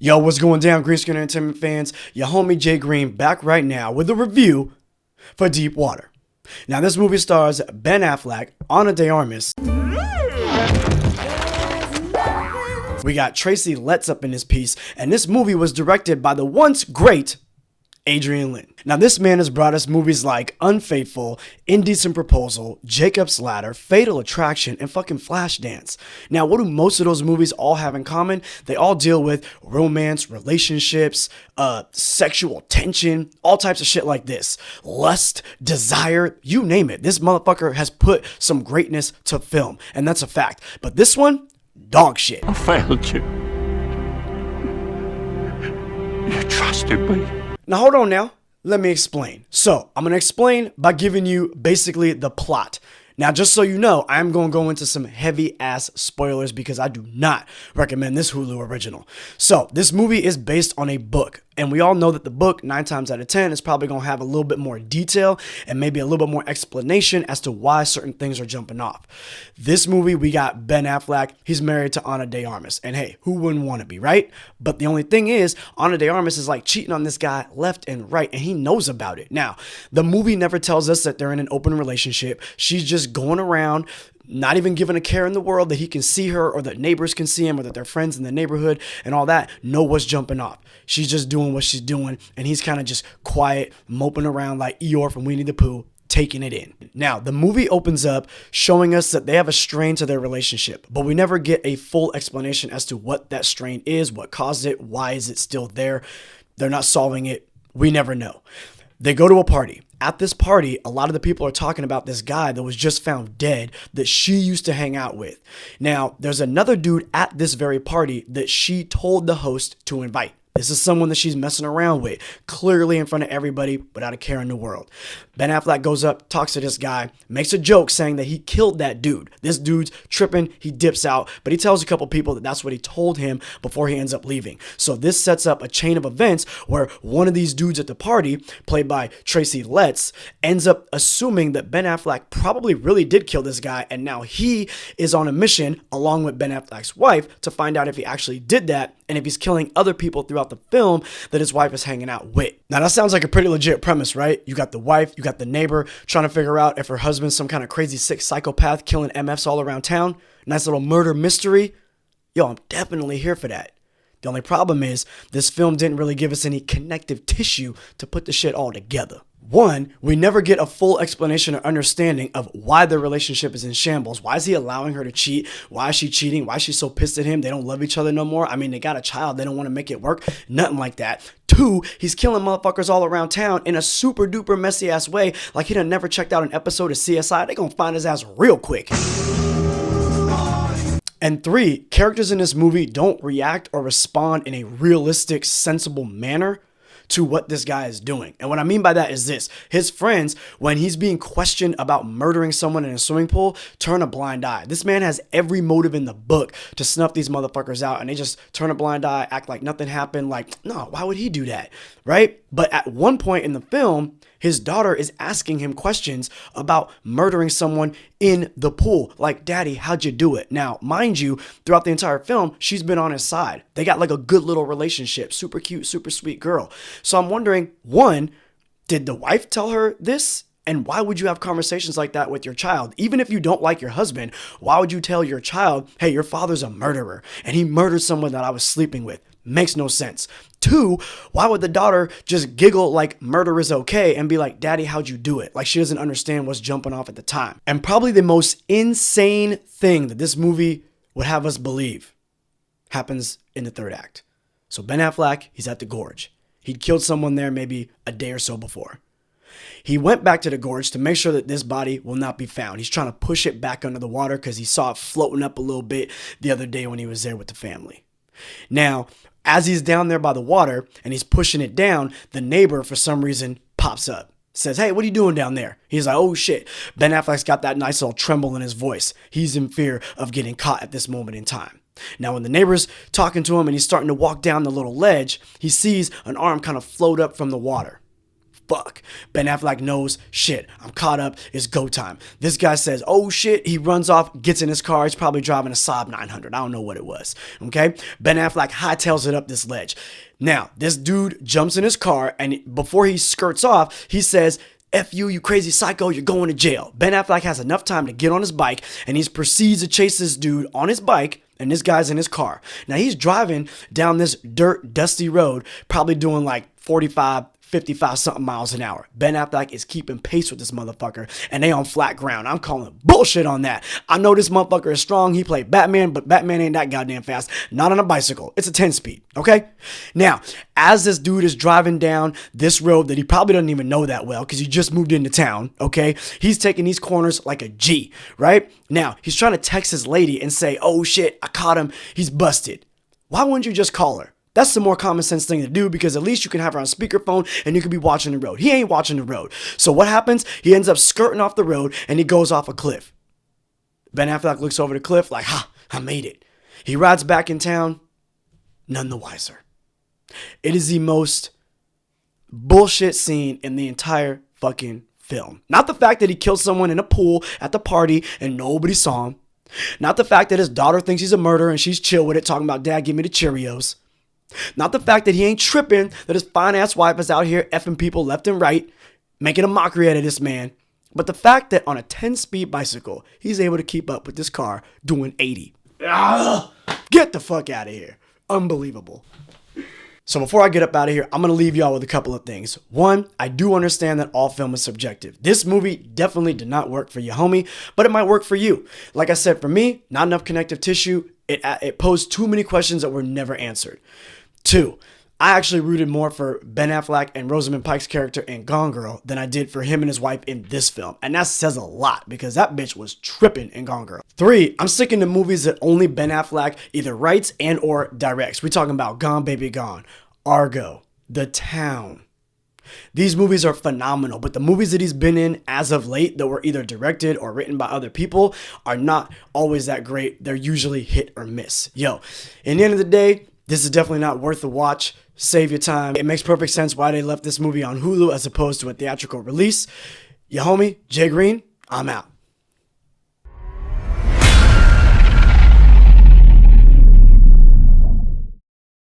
Yo, what's going down, Green Screen Entertainment fans? Your homie Jay Green back right now with a review for Deep Water. Now, this movie stars Ben Affleck, Ana de Armas. We got Tracy Letts up in this piece, and this movie was directed by the once great Adrian Lyne. Now, this man has brought us movies like Unfaithful, Indecent Proposal, Jacob's Ladder, Fatal Attraction, and fucking Flashdance. Now, what do most of those movies all have in common? They all deal with romance, relationships, sexual tension, all types of shit like this. Lust, desire, you name it. This motherfucker has put some greatness to film, and that's a fact. But this one, dog shit. I failed you. You trusted me. Now, hold on now. Let me explain. So, I'm going to explain by giving you basically the plot. Now, just so you know, I'm going to go into some heavy-ass spoilers because I do not recommend this Hulu original. So, this movie is based on a book. And we all know that the book, 9 times out of 10, is probably going to have a little bit more detail and maybe a little bit more explanation as to why certain things are jumping off. This movie, we got Ben Affleck. He's married to Ana de Armas. And hey, who wouldn't want to be, right? But the only thing is, Ana de Armas is like cheating on this guy left and right, and he knows about it. Now, the movie never tells us that they're in an open relationship. She's just going around, not even giving a care in the world that he can see her or that neighbors can see him or that their friends in the neighborhood and all that know what's jumping off. She's just doing what she's doing, and he's kind of just quiet, moping around like Eeyore from Winnie the Pooh, taking it in. Now, the movie opens up showing us that they have a strain to their relationship, but we never get a full explanation as to what that strain is, what caused it, why is it still there. They're not solving it. We never know. They go to a party. At this party, a lot of the people are talking about this guy that was just found dead that she used to hang out with. Now, there's another dude at this very party that she told the host to invite. This is someone that she's messing around with, clearly in front of everybody without a care in the world. Ben Affleck goes up, talks to this guy, makes a joke saying that he killed that dude. This dude's tripping, he dips out, but he tells a couple people that that's what he told him before he ends up leaving. So this sets up a chain of events where one of these dudes at the party, played by Tracy Letts, ends up assuming that Ben Affleck probably really did kill this guy, and now he is on a mission along with Ben Affleck's wife to find out if he actually did that and if he's killing other people throughout the film that his wife is hanging out with. Now, that sounds like a pretty legit premise, right? You got the wife, you got the neighbor trying to figure out if her husband's some kind of crazy sick psychopath killing MFs all around town. Nice little murder mystery. Yo, I'm definitely here for that. The only problem is this film didn't really give us any connective tissue to put the shit all together. One, we never get a full explanation or understanding of why their relationship is in shambles. Why is he allowing her to cheat? Why is she cheating? Why is she so pissed at him? They don't love each other no more. I mean, they got a child. They don't want to make it work. Nothing like that. Two, he's killing motherfuckers all around town in a super duper messy ass way. Like he done never checked out an episode of CSI. They gonna find his ass real quick. And three, characters in this movie don't react or respond in a realistic, sensible manner to what this guy is doing. And what I mean by that is this. His friends, when he's being questioned about murdering someone in a swimming pool, turn a blind eye. This man has every motive in the book to snuff these motherfuckers out, and they just turn a blind eye, act like nothing happened. Like, no, why would he do that? Right? But at one point in the film, his daughter is asking him questions about murdering someone in the pool. Like, Daddy, how'd you do it? Now, mind you, throughout the entire film, she's been on his side. They got like a good little relationship. Super cute, super sweet girl. So I'm wondering, one, did the wife tell her this? And why would you have conversations like that with your child? Even if you don't like your husband, why would you tell your child, hey, your father's a murderer and he murdered someone that I was sleeping with? Makes no sense. Two, why would the daughter just giggle like murder is okay and be like, Daddy, how'd you do it? Like she doesn't understand what's jumping off at the time. And probably the most insane thing that this movie would have us believe happens in the third act. So Ben Affleck, he's at the gorge. He'd killed someone there maybe a day or so before. He went back to the gorge to make sure that this body will not be found. He's trying to push it back under the water because he saw it floating up a little bit the other day when he was there with the family. Now, as he's down there by the water and he's pushing it down, the neighbor, for some reason, pops up. Says, hey, what are you doing down there? He's like, oh shit. Ben Affleck's got that nice little tremble in his voice. He's in fear of getting caught at this moment in time. Now, when the neighbor's talking to him and he's starting to walk down the little ledge, he sees an arm kind of float up from the water. fuck. Ben Affleck knows, shit, I'm caught up, it's go time. This guy says, oh shit, he runs off, gets in his car, he's probably driving a Saab 900, I don't know what it was, okay? Ben Affleck hightails it up this ledge. Now, this dude jumps in his car, and before he skirts off, he says, F you crazy psycho, you're going to jail. Ben Affleck has enough time to get on his bike, and he proceeds to chase this dude on his bike, and this guy's in his car. Now, he's driving down this dirt, dusty road, probably doing like 45, 55 something miles an hour. Ben Affleck is keeping pace with this motherfucker, and they on flat ground. I'm calling bullshit on that. I know this motherfucker is strong. He played Batman, but Batman ain't that goddamn fast. Not on a bicycle. It's a 10 speed, okay? Now, as this dude is driving down this road that he probably doesn't even know that well because he just moved into town, okay? He's taking these corners like a G, right? Now, he's trying to text his lady and say, oh shit, I caught him. He's busted. Why wouldn't you just call her? That's the more common sense thing to do because at least you can have her on speakerphone and you can be watching the road. He ain't watching the road. So what happens? He ends up skirting off the road and he goes off a cliff. Ben Affleck looks over the cliff like, ha, I made it. He rides back in town, none the wiser. It is the most bullshit scene in the entire fucking film. Not the fact that he killed someone in a pool at the party and nobody saw him. Not the fact that his daughter thinks he's a murderer and she's chill with it, talking about, Dad, give me the Cheerios. Not the fact that he ain't tripping that his fine ass wife is out here effing people left and right, making a mockery out of this man. But the fact that on a 10-speed bicycle, he's able to keep up with this car doing 80. Get the fuck out of here. Unbelievable. So before I get up out of here, I'm going to leave y'all with a couple of things. One, I do understand that all film is subjective. This movie definitely did not work for you, homie, but it might work for you. Like I said, for me, not enough connective tissue. It posed too many questions that were never answered. Two, I actually rooted more for Ben Affleck and Rosamund Pike's character in Gone Girl than I did for him and his wife in this film. And that says a lot because that bitch was tripping in Gone Girl. Three, I'm sticking to movies that only Ben Affleck either writes and or directs. We're talking about Gone Baby Gone, Argo, The Town. These movies are phenomenal, but the movies that he's been in as of late that were either directed or written by other people are not always that great. They're usually hit or miss. Yo, in the end of the day, this is definitely not worth the watch. Save your time. It makes perfect sense why they left this movie on Hulu as opposed to a theatrical release. Your homie, Jay Green, I'm out.